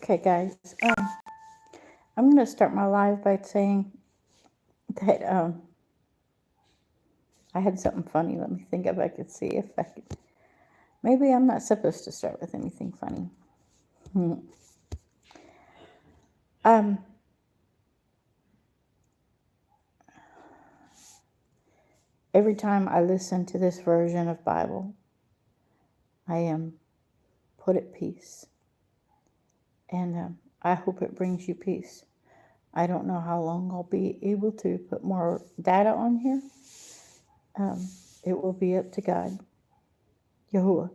Okay, guys. I'm going to start my live by saying that I had something funny. Let me think if I could see if I could. Maybe I'm not supposed to start with anything funny. Every time I listen to this version of Bible, I am put at peace. And I hope it brings you peace. I don't know how long I'll be able to put more data on here. It will be up to God, Yahuwah.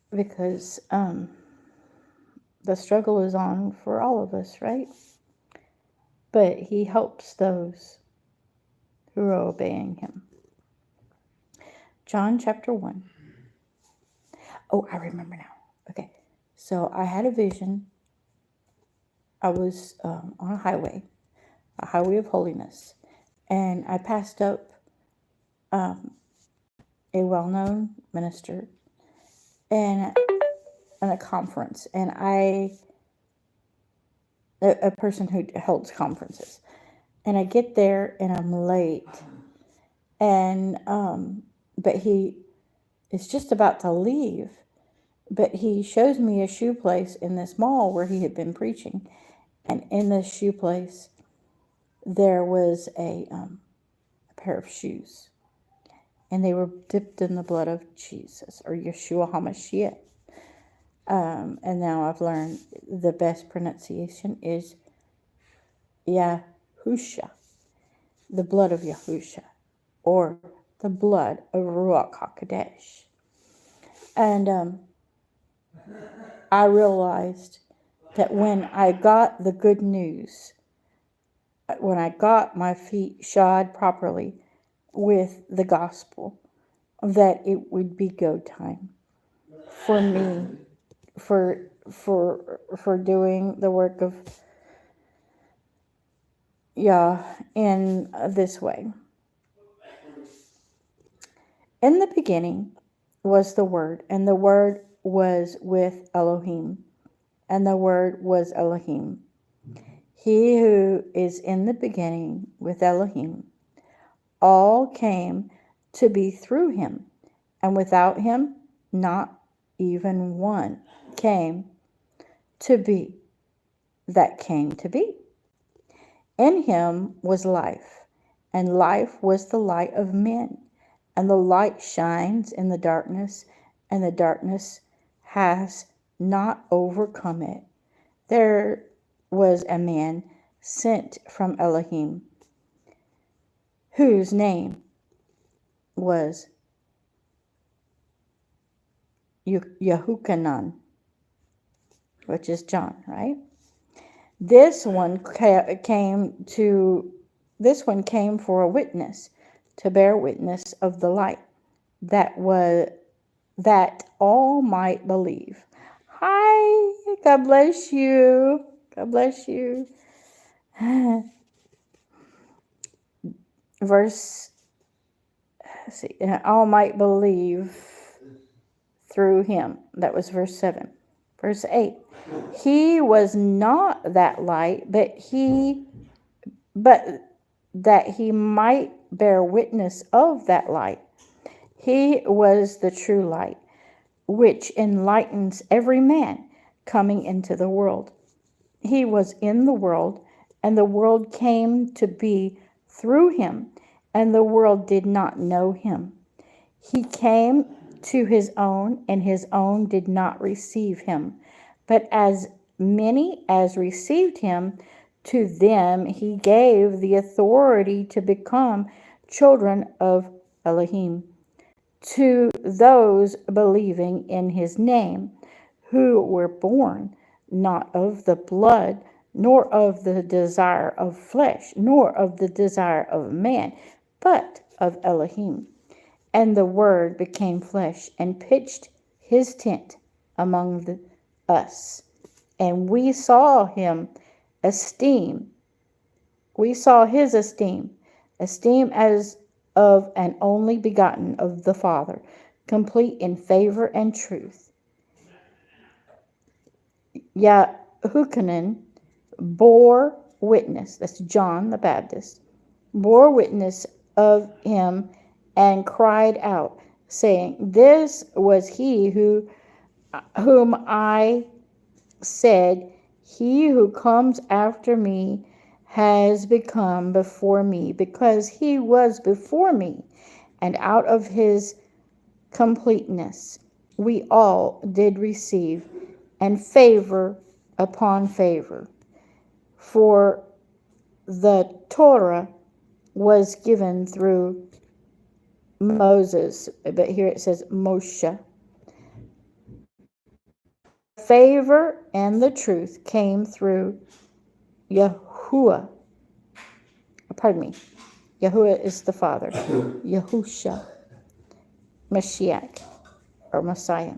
Because the struggle is on for all of us, right? But he helps those who are obeying him. John chapter 1. Oh, I remember now. Okay. So I had a vision. I was on a highway of holiness. And I passed up a well-known minister and a conference. And a person who holds conferences. And I get there and I'm late. And but he is just about to leave. But he shows me a shoe place in this mall where he had been preaching. And in this shoe place, there was a pair of shoes. And they were dipped in the blood of Jesus, or Yeshua HaMashiach. And now I've learned the best pronunciation is Yahusha, the blood of Yahusha, or the blood of Ruach HaKodesh. And I realized that when I got the good news, when I got my feet shod properly with the gospel, that it would be go time for me, for doing the work of Yah in this way. In the beginning was the Word, and the Word was with Elohim, and the Word was Elohim. He who is in the beginning with Elohim, all came to be through him, and without him not even one came to be that came to be. In him was life, and life was the light of men. And the light shines in the darkness, and the darkness has not overcome it. There was a man sent from Elohim, whose name was Yehukanan, which is John, right? This one came for a witness, to bear witness of the light, that all might believe. Hi, God bless you. God bless you. All might believe through him. That was verse 7. Verse 8. He was not that light, but that he might bear witness of that light. He was the true light, which enlightens every man coming into the world. He was in the world, and the world came to be through him, and the world did not know him. He came to his own, and his own did not receive him. But as many as received him, to them he gave the authority to become children of Elohim, to those believing in his name, who were born not of the blood, nor of the desire of flesh, nor of the desire of man, but of Elohim. And the Word became flesh and pitched his tent among us. And we saw his esteem as of an only begotten of the Father, complete in favor and truth. Yahuchanan bore witness, that's John the Baptist, bore witness of him and cried out, saying, This was he whom I said, He who comes after me has become before me, because he was before me, and out of his completeness we all did receive, and favor upon favor. For the Torah was given through Moses, but here it says Moshe. Favor and the truth came through Yahuwah. Pardon me. Yahuwah is the Father. Yahusha, Mashiach, or Messiah.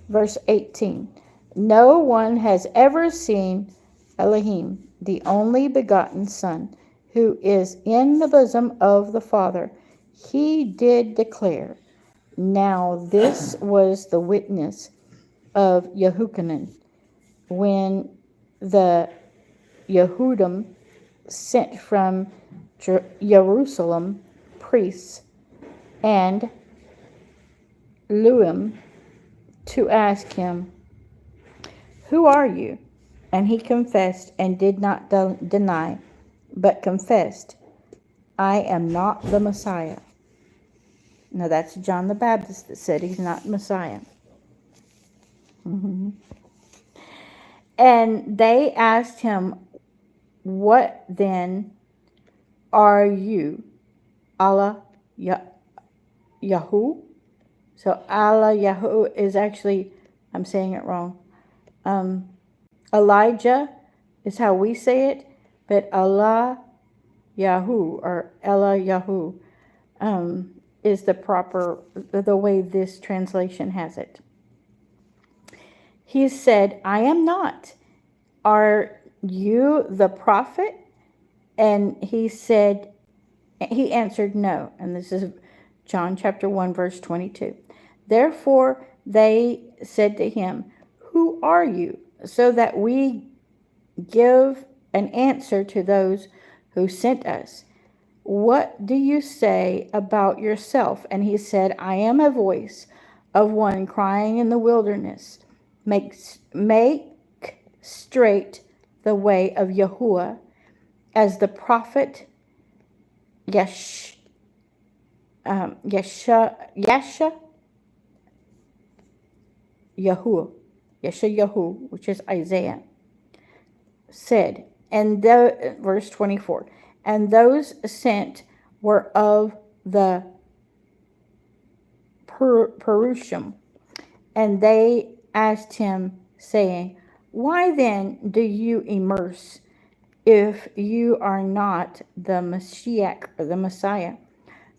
Verse 18. No one has ever seen Elohim, the only begotten Son, who is in the bosom of the Father. He did declare. Now this was the witness of Yahuchanan, when the Yehudim sent from Jerusalem priests and Luim to ask him, Who are you? And he confessed and did not deny, but confessed, I am not the Messiah. Now that's John the Baptist that said he's not Messiah. Mm-hmm. And they asked him, What then are you? Allah Yahu? So Allah Yahu is actually, I'm saying it wrong. Elijah is how we say it, but Allah Yahu or Ella Yahu is the way this translation has it. He said, I am not. Are you the prophet? And he answered, no. And this is John chapter 1, verse 22. Therefore they said to him, Who are you? So that we give an answer to those who sent us. What do you say about yourself? And he said, I am a voice of one crying in the wilderness, make straight the way of Yahuwah, as the prophet Yesha Yahu, which is Isaiah, said. And verse 24, and those sent were of the Perushim, and they asked him, saying, Why then do you immerse, if you are not the Mashiach, or the Messiah,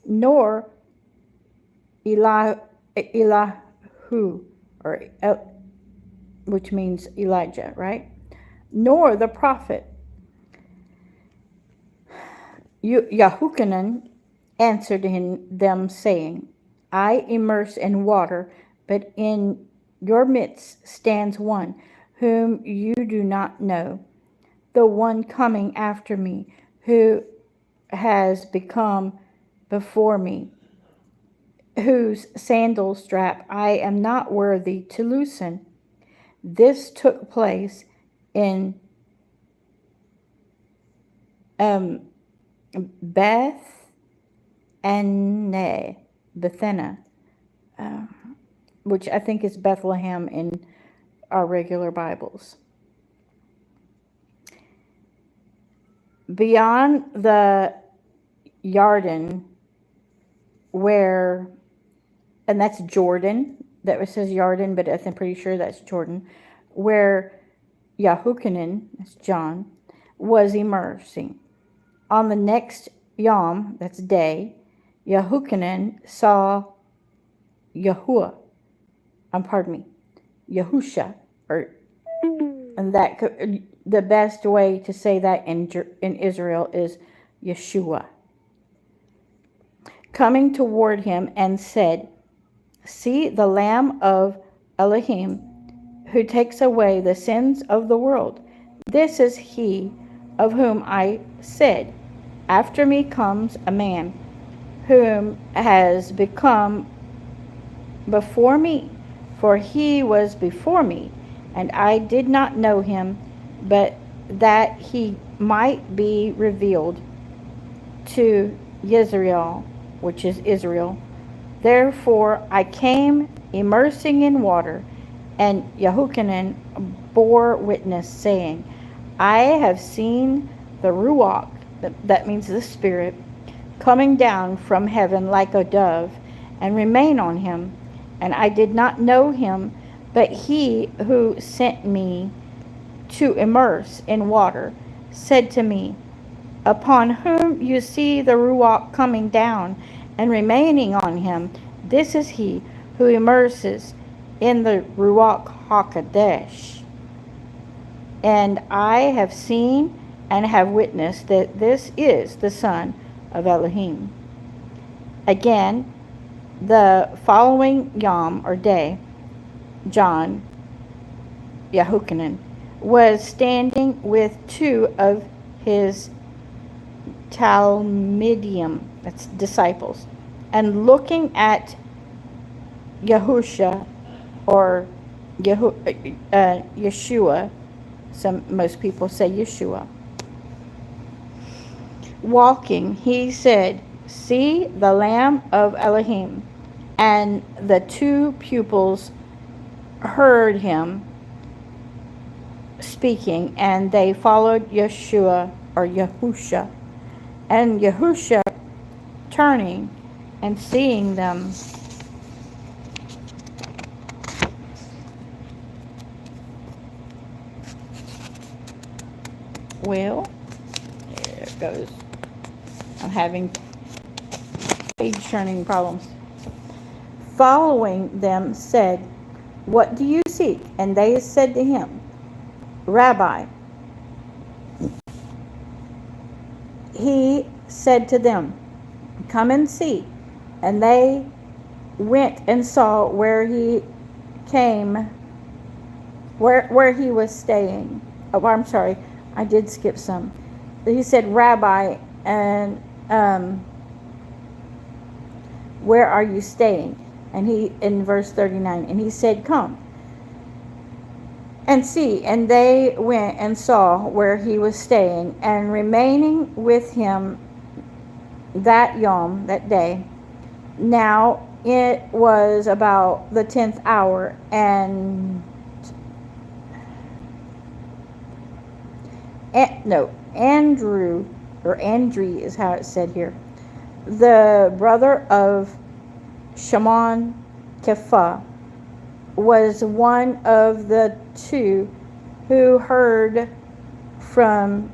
nor Elahu, or which means Elijah, right? Nor the prophet. Yahuchanan answered them, saying, I immerse in water, but in your midst stands one whom you do not know, the one coming after me, who has become before me, whose sandal strap I am not worthy to loosen. This took place in Bethana, which I think is Bethlehem in our regular Bibles. Beyond the Yarden, and that's Jordan, that says Yarden, but I'm pretty sure that's Jordan, where Yahuchanan, that's John, was immersing. On the next Yom, that's day, Yahuchanan saw Yahusha, and the best way to say that in Israel is Yeshua, coming toward him and said, See the Lamb of Elohim, who takes away the sins of the world. This is he of whom I said, after me comes a man whom has become before me, for he was before me, and I did not know him, but that he might be revealed to Israel, which is Israel. Therefore I came immersing in water, and Yehochanan bore witness, saying, I have seen the Ruach, that means the Spirit, coming down from heaven like a dove, and remain on him. And I did not know him, but he who sent me to immerse in water said to me, upon whom you see the Ruach coming down and remaining on him, this is he who immerses in the Ruach HaKodesh. And I have seen and have witnessed that this is the Son of Elohim. Again, the following Yom or day, John, Yehochanan, was standing with two of his Talmidim, that's disciples, and looking at Yahusha or Yeshua, most people say Yeshua, walking, he said, see the Lamb of Elohim. And the two pupils heard him speaking, and they followed Yeshua or Yahusha. And Yahusha, turning and seeing them, well, there it goes. I'm having page turning problems. Following them said, what do you seek? And they said to him, Rabbi. He said to them, come and see. And they went and saw where he came, where he was staying. Oh, I'm sorry, I did skip some. He said, Rabbi, and where are you staying? And he, in verse 39, and he said, come and see. And they went and saw where he was staying, and remaining with him that yom, that day. Now it was about the 10th hour, and Andrew, or Andri is how it's said here, the brother of Shimon Kepha, was one of the two who heard from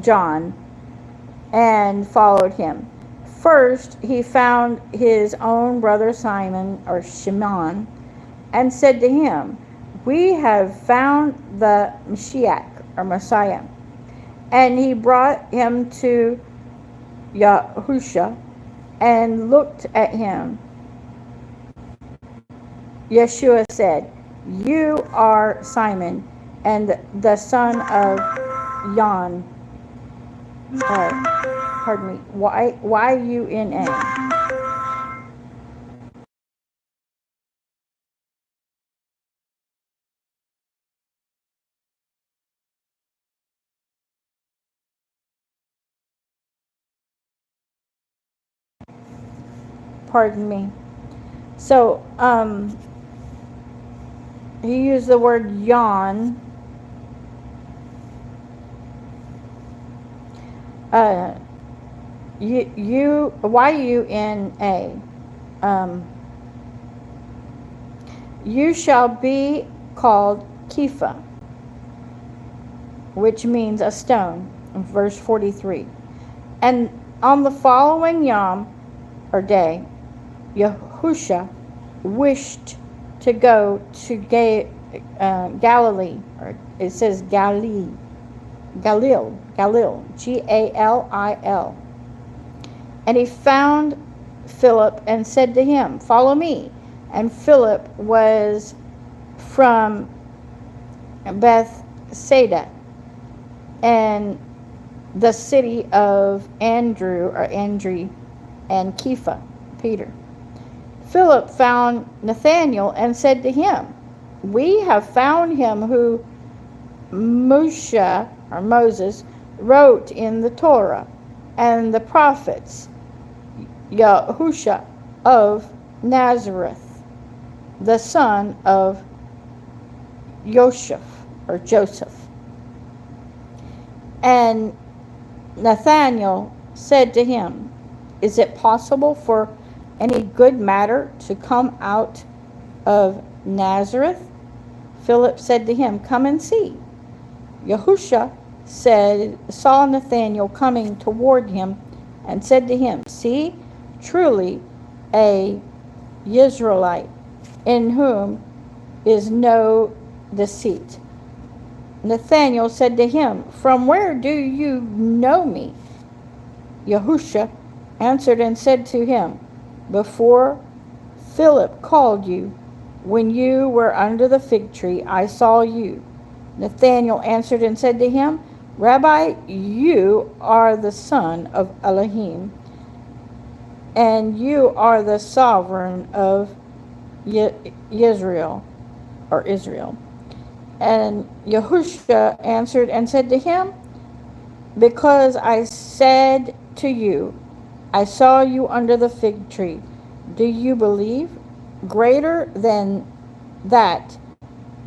John and followed him. First he found his own brother Simon, or Shimon, and said to him, we have found the Mashiach, or Messiah. And he brought him to Yahusha and looked at him. Yeshua said, you are Simon, and the son of Yon. Pardon me. Y-U-N-A. Pardon me. So, he used the word yawn. Y-U-N-A. You shall be called Kepha, which means a stone, in verse 43. And on the following Yom, or day, Yahusha wished to go to Galilee, or it says Galil, Galil, Galil, and he found Philip and said to him, "Follow me." And Philip was from Bethsaida, and the city of Andrew and Kepha, Peter. Philip found Nathanael and said to him, "We have found him who Moses wrote in the Torah and the prophets, Yahusha of Nazareth, the son of Joseph." And Nathanael said to him, "Is it possible for any good matter to come out of Nazareth?" Philip said to him, "Come and see." Yahusha saw Nathanael coming toward him and said to him, "See, truly a Israelite, in whom is no deceit." Nathanael said to him, "From where do you know me?" Yahusha answered and said to him, "Before Philip called you, when you were under the fig tree, I saw you." Nathanael answered and said to him, "Rabbi, you are the Son of Elohim, and you are the sovereign of Israel. And Yahusha answered and said to him, "Because I said to you, I saw you under the fig tree, do you believe? Greater than that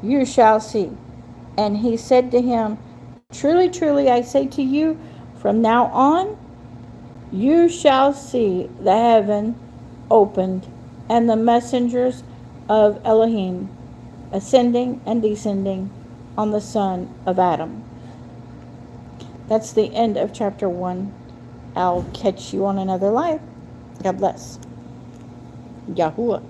you shall see." And he said to him, "Truly, truly, I say to you, from now on you shall see the heaven opened, and the messengers of Elohim ascending and descending on the Son of Adam." That's the end of chapter 1. I'll catch you on another live. God bless. Yahuwah.